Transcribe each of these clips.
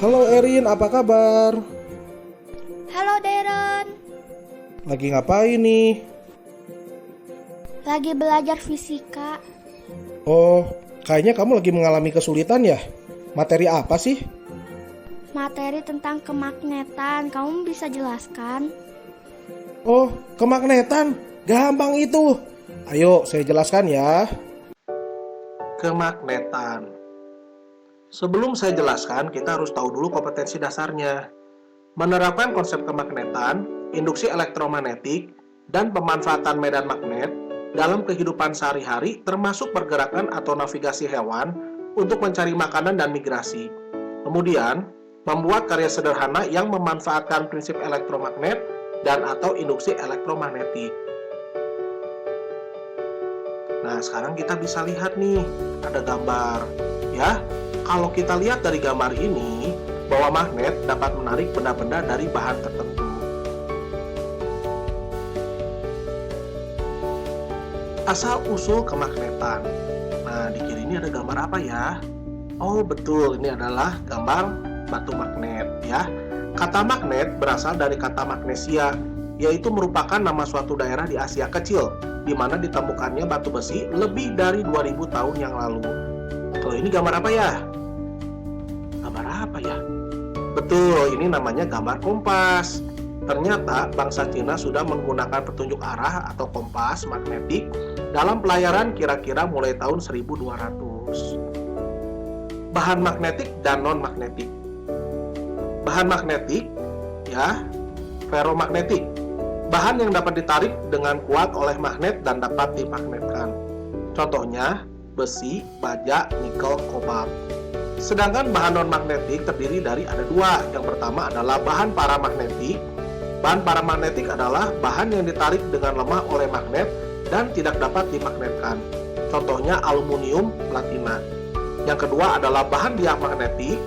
Halo Erin, apa kabar? Halo Darren, Lagi ngapain nih? lagi belajar fisika. Oh, kayaknya kamu lagi mengalami kesulitan ya? Materi apa sih? Materi tentang kemagnetan, kamu bisa jelaskan? Oh, kemagnetan. Gampang itu. Ayo, saya jelaskan ya. Kemagnetan. Sebelum saya jelaskan, kita harus tahu dulu kompetensi dasarnya. Menerapkan konsep kemagnetan, induksi elektromagnetik, dan pemanfaatan medan magnet dalam kehidupan sehari-hari termasuk pergerakan atau navigasi hewan untuk mencari makanan dan migrasi. Kemudian, membuat karya sederhana yang memanfaatkan prinsip elektromagnet dan atau induksi elektromagnetik. Nah, sekarang kita bisa lihat nih, ada gambar. Ya, kalau kita lihat dari gambar ini, bahwa magnet dapat menarik benda-benda dari bahan tertentu. Asal-usul kemagnetan. Nah, di kiri ini ada gambar apa ya? Oh, betul, ini adalah gambar batu magnet ya. Kata magnet berasal dari kata magnesia, yaitu merupakan nama suatu daerah di Asia Kecil, di mana ditemukannya batu besi lebih dari 2000 tahun yang lalu. Kalau ini gambar apa ya? Gambar apa ya? Betul, ini namanya gambar kompas. Ternyata bangsa Cina sudah menggunakan petunjuk arah atau kompas magnetik dalam pelayaran kira-kira mulai tahun 1200. Bahan magnetik dan non-magnetik. Bahan magnetik, ya, ferromagnetik. Bahan yang dapat ditarik dengan kuat oleh magnet dan dapat dimagnetkan. Contohnya, besi, baja, nikel, kobalt. Sedangkan bahan non-magnetik terdiri dari ada dua. Yang pertama adalah bahan paramagnetik. Bahan paramagnetik adalah bahan yang ditarik dengan lemah oleh magnet dan tidak dapat dimagnetkan. Contohnya aluminium, platina. Yang kedua adalah bahan diamagnetik,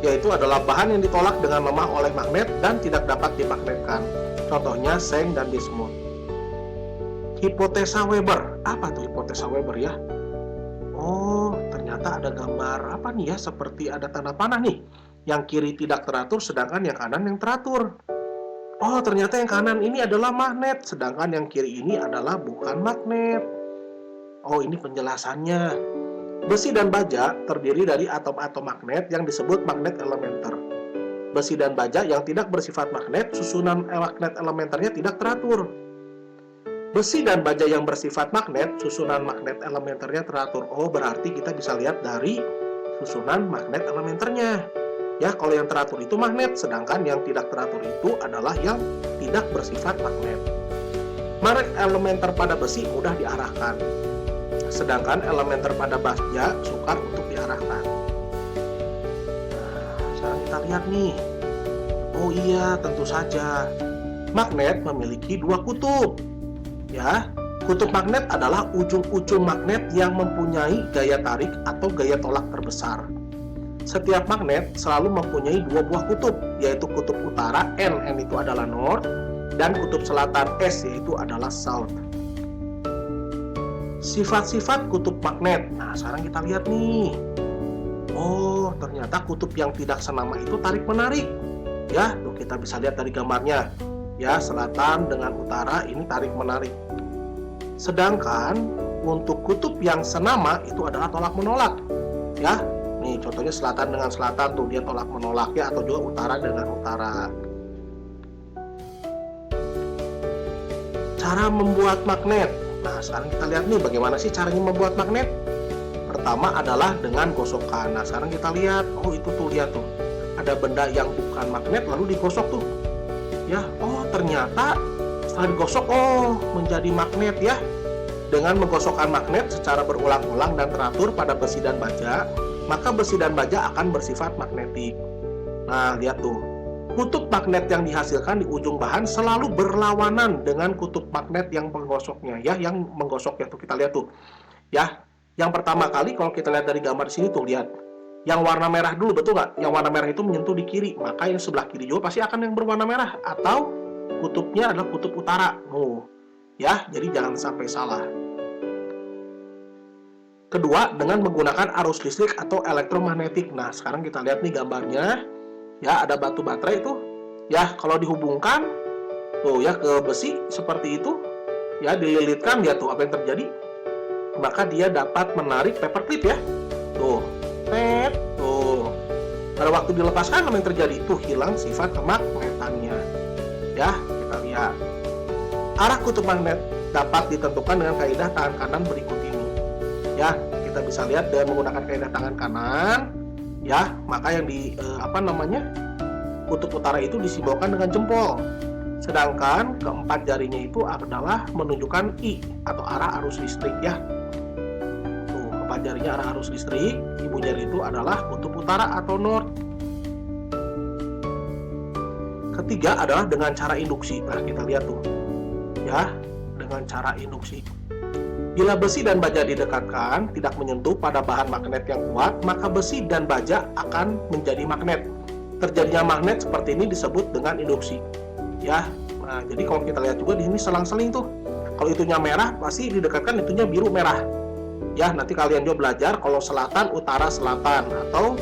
yaitu adalah bahan yang ditolak dengan lemah oleh magnet dan tidak dapat dimagnetkan. Contohnya seng dan bismut. Hipotesa Weber. Apa tuh hipotesa Weber ya? Oh, ternyata ada gambar apa nih ya? Seperti ada tanda panah nih. Yang kiri tidak teratur, sedangkan yang kanan yang teratur. Oh, ternyata yang kanan ini adalah magnet, sedangkan yang kiri ini adalah bukan magnet. Oh, ini penjelasannya. Besi dan baja terdiri dari atom-atom magnet yang disebut magnet elementer. Besi dan baja yang tidak bersifat magnet, susunan magnet elementernya tidak teratur. Besi dan baja yang bersifat magnet, susunan magnet elementernya teratur. Oh, berarti kita bisa lihat dari susunan magnet elementernya. Ya, kalau yang teratur itu magnet, sedangkan yang tidak teratur itu adalah yang tidak bersifat magnet. Magnet elementer pada besi mudah diarahkan, sedangkan elementer pada baja sukar untuk diarahkan. Nah, sekarang kita lihat nih. Oh iya, tentu saja. Magnet memiliki dua kutub. Ya, kutub magnet adalah ujung-ujung magnet yang mempunyai gaya tarik atau gaya tolak terbesar. Setiap magnet selalu mempunyai dua buah kutub, yaitu kutub utara N itu adalah north, dan kutub selatan S yaitu adalah south. Sifat-sifat kutub magnet. Nah, sekarang kita lihat nih. Oh, ternyata kutub yang tidak senama itu tarik-menarik. Ya, tuh kita bisa lihat dari gambarnya. Ya, selatan dengan utara ini tarik-menarik. Sedangkan untuk kutub yang senama itu adalah tolak-menolak. Ya, nih contohnya selatan dengan selatan tuh dia tolak menolak ya, atau juga utara dengan utara. Cara membuat magnet. Nah, sekarang kita lihat nih bagaimana sih caranya membuat magnet. Pertama adalah dengan gosokan. Nah, sekarang kita lihat. Oh, itu tuh lihat tuh. Ada benda yang bukan magnet lalu digosok tuh. Ya, oh ternyata setelah digosok menjadi magnet ya. Dengan menggosokkan magnet secara berulang-ulang dan teratur pada besi dan baja, maka besi dan baja akan bersifat magnetik. Nah, lihat tuh. Kutub magnet yang dihasilkan di ujung bahan selalu berlawanan dengan kutub magnet yang menggosoknya ya, yang menggosoknya tuh kita lihat tuh. Ya, yang pertama kali kalau kita lihat dari gambar di sini tuh lihat. Yang warna merah dulu, betul nggak? Yang warna merah itu menyentuh di kiri, maka yang sebelah kiri juga pasti akan yang berwarna merah, atau kutubnya adalah kutub utara. Ya, jadi jangan sampai salah. Kedua, dengan menggunakan arus listrik atau elektromagnetik. Nah, sekarang kita lihat nih gambarnya. Ya, ada batu baterai itu. Ya, kalau dihubungkan tuh ya ke besi seperti itu, ya dililitkan ya tuh apa yang terjadi? Maka dia dapat menarik paperclip ya. Tuh, tuh. Pada waktu dilepaskan apa yang terjadi? Tuh hilang sifat kemagnetannya. Ya, kita lihat. Arah kutub magnet dapat ditentukan dengan kaidah tangan kanan berikut ini. Ya, kita bisa lihat dengan menggunakan kaidah tangan kanan. Ya, maka yang kutub utara itu disimbolkan dengan jempol. Sedangkan keempat jarinya itu adalah menunjukkan I atau arah arus listrik ya. Tuh, keempat jarinya arah arus listrik, ibu jari itu adalah kutub utara atau north. Ketiga adalah dengan cara induksi. Nah, kita lihat tuh. Ya, dengan cara induksi. Bila besi dan baja didekatkan, tidak menyentuh pada bahan magnet yang kuat, maka besi dan baja akan menjadi magnet. Terjadinya magnet seperti ini disebut dengan induksi. Ya, nah jadi kalau kita lihat juga di sini selang-seling tuh. Kalau itunya merah, pasti didekatkan itunya biru merah. Ya, nanti kalian juga belajar kalau selatan, utara, selatan atau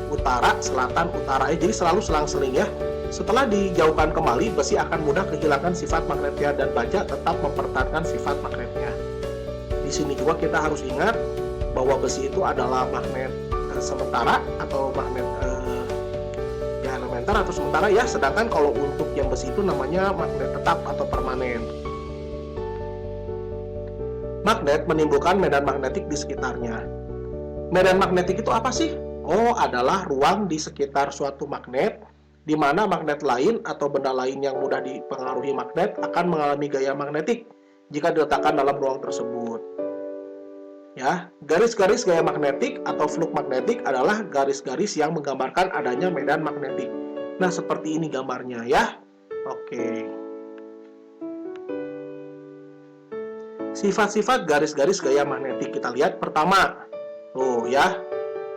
utara, selatan, utara. Jadi selalu selang-seling ya. Setelah dijauhkan kembali, besi akan mudah kehilangan sifat magnetnya dan baja tetap mempertahankan sifat magnetnya. Di sini juga kita harus ingat bahwa besi itu adalah magnet sementara atau magnet elementer atau sementara ya, sedangkan kalau untuk yang besi itu namanya magnet tetap atau permanen. Magnet menimbulkan medan magnetik di sekitarnya. Medan magnetik itu apa sih? Oh, adalah ruang di sekitar suatu magnet di mana magnet lain atau benda lain yang mudah dipengaruhi magnet akan mengalami gaya magnetik jika diletakkan dalam ruang tersebut. Ya, garis-garis gaya magnetik atau fluk magnetik adalah garis-garis yang menggambarkan adanya medan magnetik. Nah, seperti ini gambarnya ya. Oke. Sifat-sifat garis-garis gaya magnetik kita lihat pertama. Tuh ya,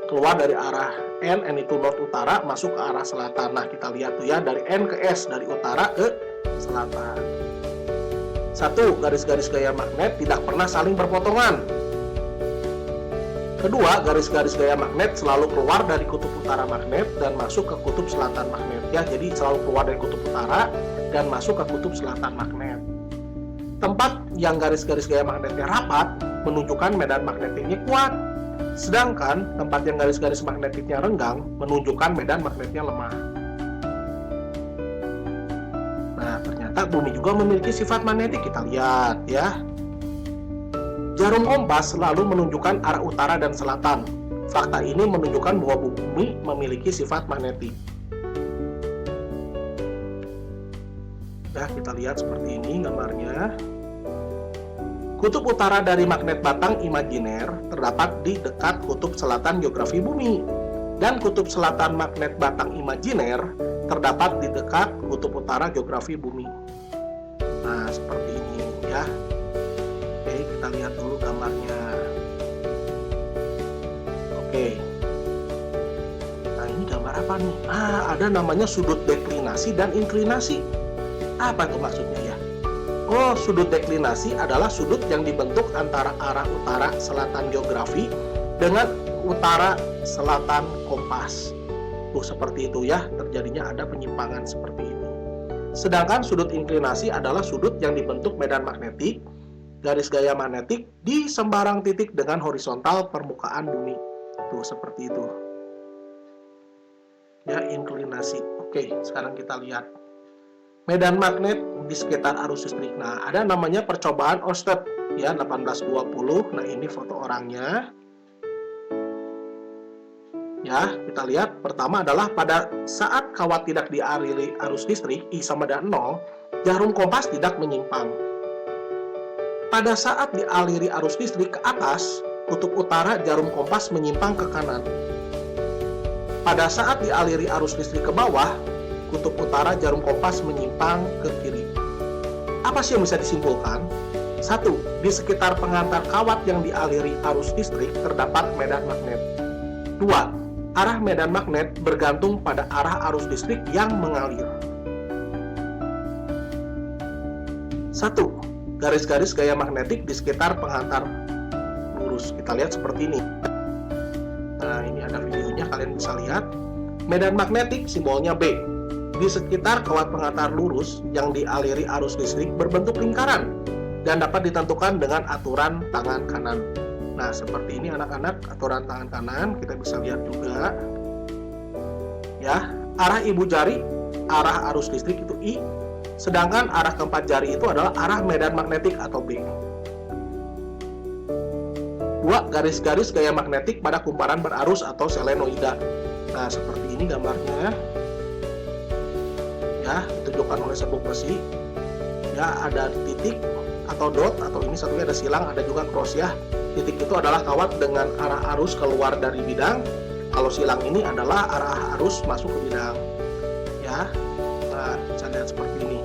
keluar dari arah N itu north utara, masuk ke arah selatan. Nah, kita lihat tuh ya, dari N ke S, dari utara ke selatan. Satu, garis-garis gaya magnet tidak pernah saling berpotongan. Kedua, garis-garis gaya magnet selalu keluar dari kutub utara magnet dan masuk ke kutub selatan magnet. Ya, jadi selalu keluar dari kutub utara dan masuk ke kutub selatan magnet. Tempat yang garis-garis gaya magnetnya rapat menunjukkan medan magnetiknya kuat. Sedangkan tempat yang garis-garis magnetiknya renggang menunjukkan medan magnetnya lemah. Nah, ternyata bumi juga memiliki sifat magnetik. Kita lihat ya. Jarum kompas selalu menunjukkan arah utara dan selatan. Fakta ini menunjukkan bahwa bumi memiliki sifat magnetik. Ya, kita lihat seperti ini gambarnya. Kutub utara dari magnet batang imajiner terdapat di dekat kutub selatan geografi bumi. Dan kutub selatan magnet batang imajiner terdapat di dekat kutub utara geografi bumi. Nah, seperti ini ya. Oke, kita lihat dulu gambarnya. Oke. Nah, ini gambar apa nih? Ada namanya sudut deklinasi dan inklinasi. Apa itu maksudnya ya? Oh, sudut deklinasi adalah sudut yang dibentuk antara arah utara selatan geografi dengan utara selatan kompas. Tuh, seperti itu ya, terjadinya ada penyimpangan seperti ini. Sedangkan sudut inklinasi adalah sudut yang dibentuk medan magnetik, garis gaya magnetik di sembarang titik dengan horizontal permukaan bumi. Tuh, seperti itu. Ya, inklinasi. Oke, sekarang kita lihat medan magnet di sekitar arus listrik. Nah, ada namanya percobaan Oersted ya 1820. Nah, ini foto orangnya. Ya, kita lihat pertama adalah pada saat kawat tidak dialiri arus listrik I sama dengan 0, jarum kompas tidak menyimpang. Pada saat dialiri arus listrik ke atas, kutub utara jarum kompas menyimpang ke kanan. Pada saat dialiri arus listrik ke bawah, kutub utara jarum kompas menyimpang ke kiri. Apa sih yang bisa disimpulkan? 1. Di sekitar pengantar kawat yang dialiri arus listrik terdapat medan magnet. 2. Arah medan magnet bergantung pada arah arus listrik yang mengalir. 1. Garis-garis gaya magnetik di sekitar pengantar lurus. Kita lihat seperti ini. Nah, ini ada videonya, kalian bisa lihat. Medan magnetik simbolnya B. Di sekitar kawat pengantar lurus yang dialiri arus listrik berbentuk lingkaran dan dapat ditentukan dengan aturan tangan kanan. Nah, seperti ini anak-anak, aturan tangan kanan kita bisa lihat juga. Ya, arah ibu jari, arah arus listrik itu I, sedangkan arah keempat jari itu adalah arah medan magnetik atau B. Dua garis-garis gaya magnetik pada kumparan berarus atau selenoida. Nah, seperti ini gambarnya. Ya, ditunjukkan oleh serbuk besi. Ya, ada titik atau dot, atau ini satunya ada silang, ada juga cross ya. Titik itu adalah kawat dengan arah arus keluar dari bidang. Kalau silang ini adalah arah arus masuk ke bidang. Ya, nah, bisa lihat seperti ini.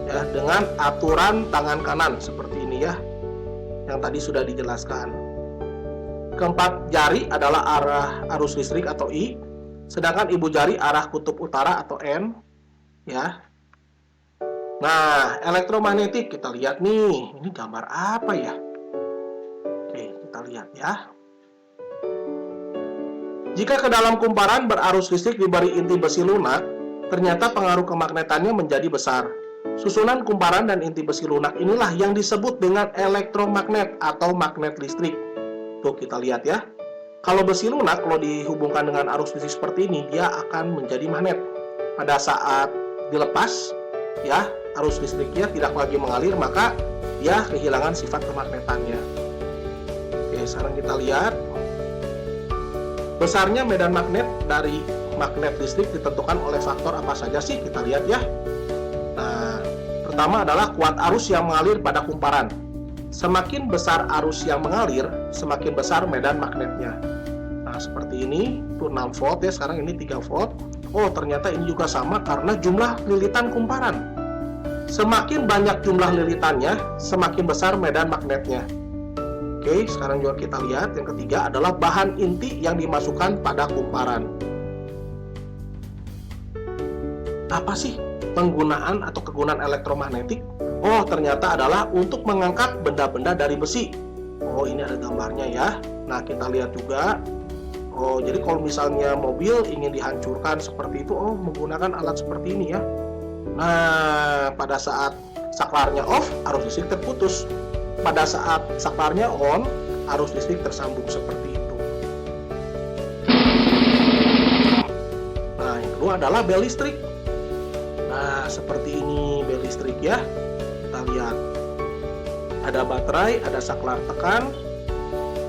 Ya, dengan aturan tangan kanan seperti ini ya, yang tadi sudah dijelaskan. Keempat jari adalah arah arus listrik atau I, sedangkan ibu jari arah kutub utara atau N. Ya. Nah, elektromagnetik kita lihat nih. Ini gambar apa ya? Oke, kita lihat ya. Jika ke dalam kumparan berarus listrik diberi inti besi lunak, ternyata pengaruh kemagnetannya menjadi besar. Susunan kumparan dan inti besi lunak inilah yang disebut dengan elektromagnet atau magnet listrik. Tuh, kita lihat ya. Kalau besi lunak, kalau dihubungkan dengan arus listrik seperti ini, dia akan menjadi magnet. Pada saat dilepas, ya, arus listriknya tidak lagi mengalir, maka dia kehilangan sifat kemagnetannya. Oke, sekarang kita lihat. Besarnya medan magnet dari magnet listrik ditentukan oleh faktor apa saja sih? Kita lihat ya. Nah, pertama adalah kuat arus yang mengalir pada kumparan. Semakin besar arus yang mengalir, semakin besar medan magnetnya. Nah, seperti ini, itu 6 volt ya, sekarang ini 3 volt. Oh, ternyata ini juga sama karena jumlah lilitan kumparan. Semakin banyak jumlah lilitannya, semakin besar medan magnetnya. Oke, sekarang juga kita lihat yang ketiga adalah bahan inti yang dimasukkan pada kumparan. Apa sih penggunaan atau kegunaan elektromagnetik? Oh, ternyata adalah untuk mengangkat benda-benda dari besi. Oh, ini ada gambarnya ya. Nah, kita lihat juga. Oh, jadi kalau misalnya mobil ingin dihancurkan seperti itu, oh, menggunakan alat seperti ini ya. Nah, pada saat saklarnya off, arus listrik terputus. Pada saat saklarnya on, arus listrik tersambung seperti itu. Nah, yang kedua adalah bel listrik. Nah, seperti ini bel listrik ya. Kita lihat. Ada baterai, ada saklar tekan,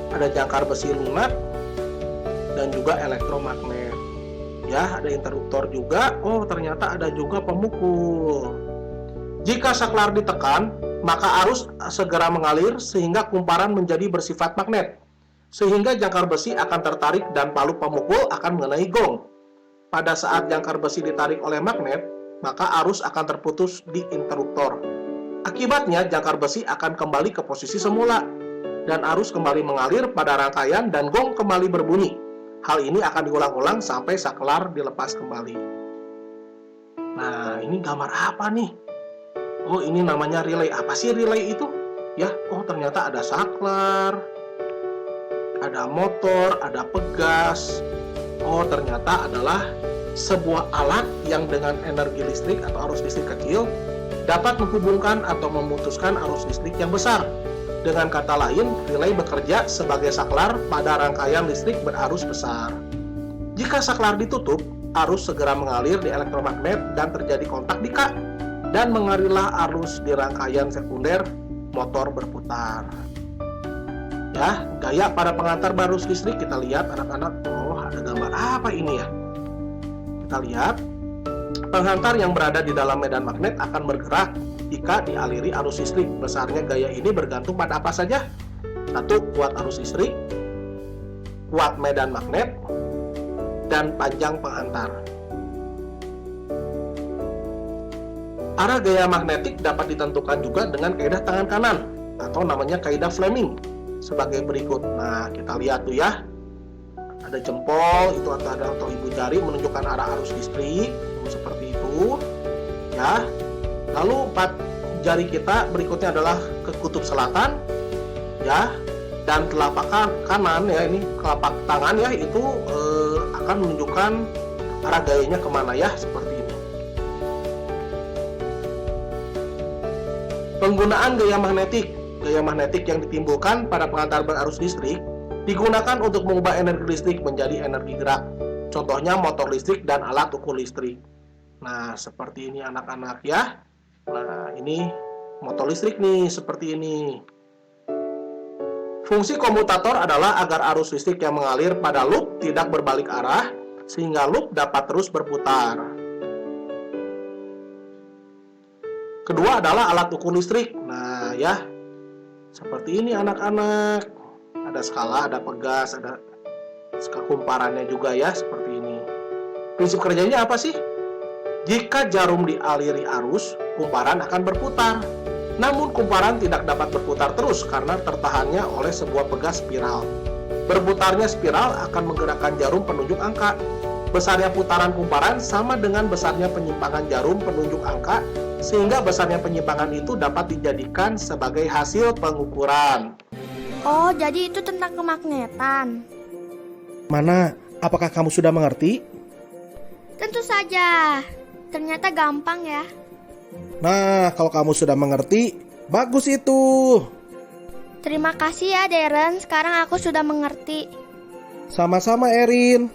ada jangkar besi lunak, dan juga elektromagnet. Ya, ada interruptor juga. Oh, ternyata ada juga pemukul. Jika saklar ditekan, maka arus segera mengalir sehingga kumparan menjadi bersifat magnet. Sehingga jangkar besi akan tertarik dan palu pemukul akan mengenai gong. Pada saat jangkar besi ditarik oleh magnet, maka arus akan terputus di interruptor. Akibatnya, jangkar besi akan kembali ke posisi semula dan arus kembali mengalir pada rangkaian dan gong kembali berbunyi. Hal ini akan diulang-ulang sampai saklar dilepas kembali. Nah, ini gambar apa nih? Oh, ini namanya relay. Apa sih relay itu? Ya, oh ternyata ada saklar, ada motor, ada pegas. Oh, ternyata adalah sebuah alat yang dengan energi listrik atau arus listrik kecil dapat menghubungkan atau memutuskan arus listrik yang besar. Dengan kata lain, relay bekerja sebagai saklar pada rangkaian listrik berarus besar. Jika saklar ditutup, arus segera mengalir di elektromagnet dan terjadi kontak di K, dan mengalirlah arus di rangkaian sekunder, motor berputar. Ya, gaya pada pengantar arus listrik kita lihat anak-anak. Oh, ada gambar apa ini ya? Kita lihat, penghantar yang berada di dalam medan magnet akan bergerak jika dialiri arus listrik. Besarnya gaya ini bergantung pada apa saja? Satu, kuat arus listrik, kuat medan magnet, dan panjang penghantar. Arah gaya magnetik dapat ditentukan juga dengan kaidah tangan kanan atau namanya kaidah Fleming sebagai berikut. Nah, kita lihat tuh ya. Ada jempol itu atau ibu jari menunjukkan arah arus listrik seperti itu. Ya. Lalu 4 jari kita berikutnya adalah ke kutub selatan, ya, dan telapak kanan ya, ini telapak tangan ya, itu akan menunjukkan arah gayanya kemana ya, seperti ini. Penggunaan gaya magnetik. Gaya magnetik yang ditimbulkan pada pengantar berarus listrik digunakan untuk mengubah energi listrik menjadi energi gerak. Contohnya motor listrik dan alat ukur listrik. Nah, seperti ini anak-anak ya. Nah, ini motor listrik nih, seperti ini. Fungsi komutator adalah agar arus listrik yang mengalir pada loop tidak berbalik arah, sehingga loop dapat terus berputar. Kedua adalah alat ukur listrik. Nah, ya. Seperti ini anak-anak. Ada skala, ada pegas, ada kumparannya juga ya, seperti ini. Prinsip kerjanya apa sih? Jika jarum dialiri arus, kumparan akan berputar. Namun kumparan tidak dapat berputar terus karena tertahannya oleh sebuah pegas spiral. Berputarnya spiral akan menggerakkan jarum penunjuk angka. Besarnya putaran kumparan sama dengan besarnya penyimpangan jarum penunjuk angka, sehingga besarnya penyimpangan itu dapat dijadikan sebagai hasil pengukuran. Oh, jadi itu tentang kemagnetan. Mana? Apakah kamu sudah mengerti? Tentu saja. Ternyata gampang ya. Nah, kalau kamu sudah mengerti, bagus itu. Terima kasih ya Darren, sekarang aku sudah mengerti. Sama-sama Erin.